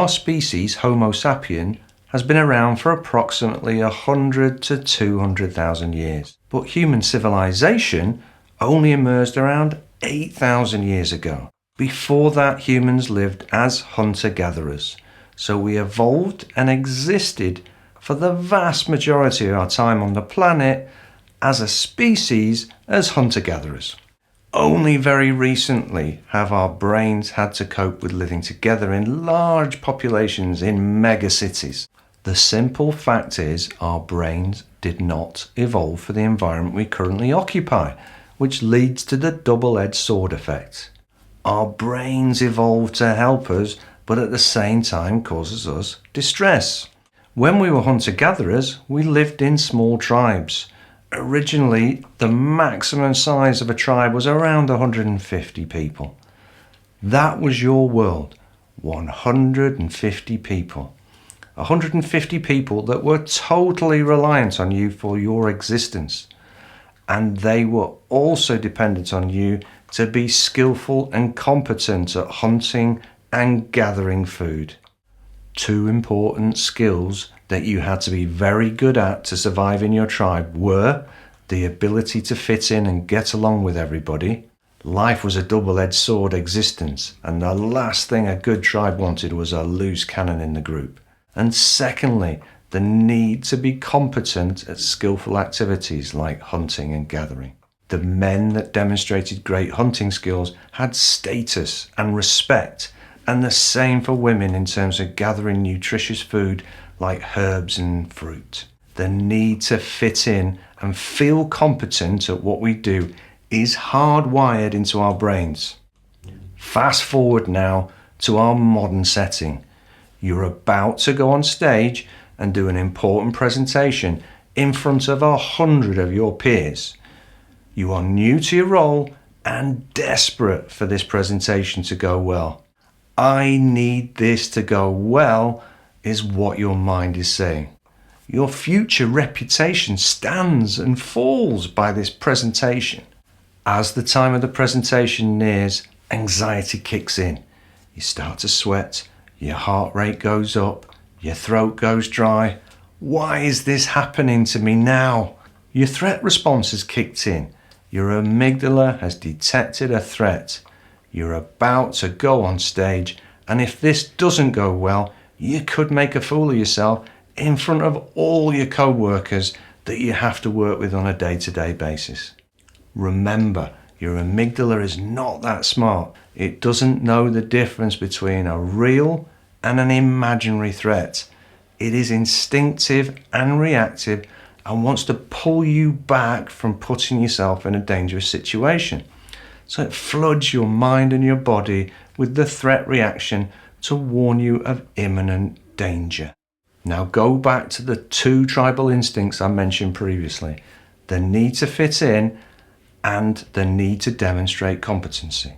Our species, Homo sapien, has been around for approximately 100 to 200,000 years. But human civilization only emerged around 8,000 years ago. Before that, humans lived as hunter-gatherers. So we evolved and existed for the vast majority of our time on the planet as a species as hunter-gatherers. Only very recently have our brains had to cope with living together in large populations in megacities. The simple fact is our brains did not evolve for the environment we currently occupy, which leads to the double-edged sword effect. Our brains evolved to help us, but at the same time causes us distress. When we were hunter-gatherers, we lived in small tribes. Originally, the maximum size of a tribe was around 150 people. That was your world, 150 people. 150 people that were totally reliant on you for your existence. And they were also dependent on you to be skillful and competent at hunting and gathering food. Two important skills that you had to be very good at to survive in your tribe were the ability to fit in and get along with everybody. Life was a double-edged sword existence, and the last thing a good tribe wanted was a loose cannon in the group. And secondly, the need to be competent at skillful activities like hunting and gathering. The men that demonstrated great hunting skills had status and respect, and the same for women in terms of gathering nutritious food like herbs and fruit. The need to fit in and feel competent at what we do is hardwired into our brains. Fast forward now to our modern setting. You're about to go on stage and do an important presentation in front of 100 of your peers. You are new to your role and desperate for this presentation to go well. I need this to go well is what your mind is saying. Your future reputation stands and falls by this presentation. As the time of the presentation nears, anxiety kicks in. You start to sweat, your heart rate goes up, your throat goes dry. Why is this happening to me now? Your threat response has kicked in. Your amygdala has detected a threat. You're about to go on stage, and if this doesn't go well, you could make a fool of yourself in front of all your co-workers that you have to work with on a day-to-day basis. Remember, your amygdala is not that smart. It doesn't know the difference between a real and an imaginary threat. It is instinctive and reactive and wants to pull you back from putting yourself in a dangerous situation. So it floods your mind and your body with the threat reaction to warn you of imminent danger. Now go back to the two tribal instincts I mentioned previously, the need to fit in and the need to demonstrate competency.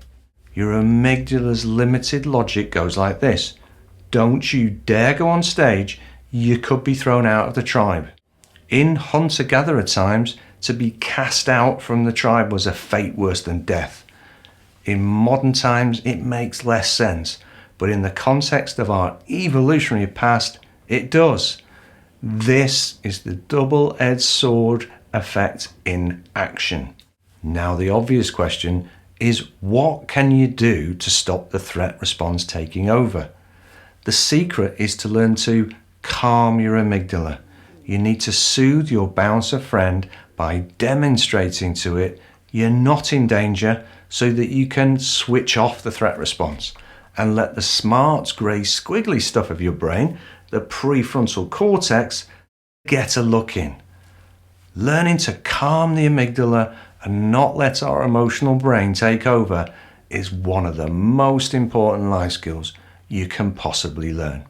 Your amygdala's limited logic goes like this: don't you dare go on stage, you could be thrown out of the tribe. In hunter-gatherer times, to be cast out from the tribe was a fate worse than death. In modern times, it makes less sense, but in the context of our evolutionary past, it does. This is the double-edged sword effect in action. Now the obvious question is, what can you do to stop the threat response taking over? The secret is to learn to calm your amygdala. You need to soothe your bouncer friend by demonstrating to it you're not in danger, so that you can switch off the threat response and let the smart grey squiggly stuff of your brain, the prefrontal cortex, get a look in. Learning to calm the amygdala and not let our emotional brain take over is one of the most important life skills you can possibly learn.